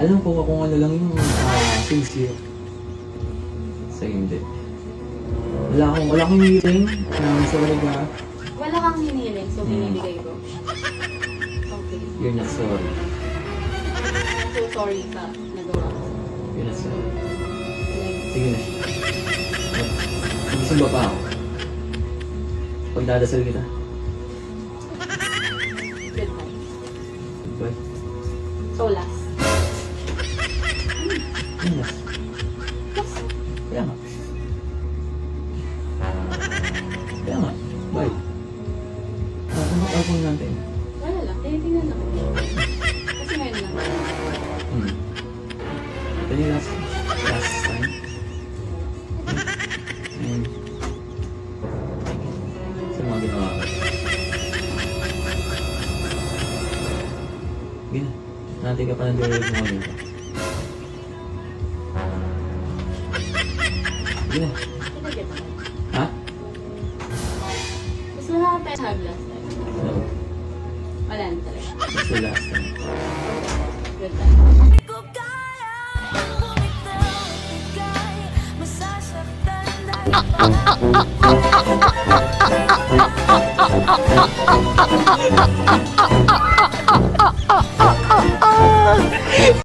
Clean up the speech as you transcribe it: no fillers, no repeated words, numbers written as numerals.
Alam ko kung ano lang yung sincere. Sa'yo hindi. Wala akong healing ng sorry ka. Wala kang hiniling, so binibigay ko. Okay. You're not sorry. So sorry sa nagawa ko. You're not sorry. Like, Sige na. Mag-isumba pa ako. Pagdadasal kita. goodbye. Goodbye. So last. Ano na? Last. Kaya nga. Kaya nga. Bye. Ano natin? Wala lang, tinitingnan lang. Kasi ngayon lang. Ito yung last time. And sa mga ginawa ko. Sige na. Natin ka pa ng dialogue mo ngayon. Sige na. Pinagit mo. Ha? Mas wala ka tayo have last time. No. Wala na talaga. That's the last time. Goodbye. Ah, ah, ah, ah, ah, ah, ah, ah, ah, ah, ah, ah, ah, ah, ah,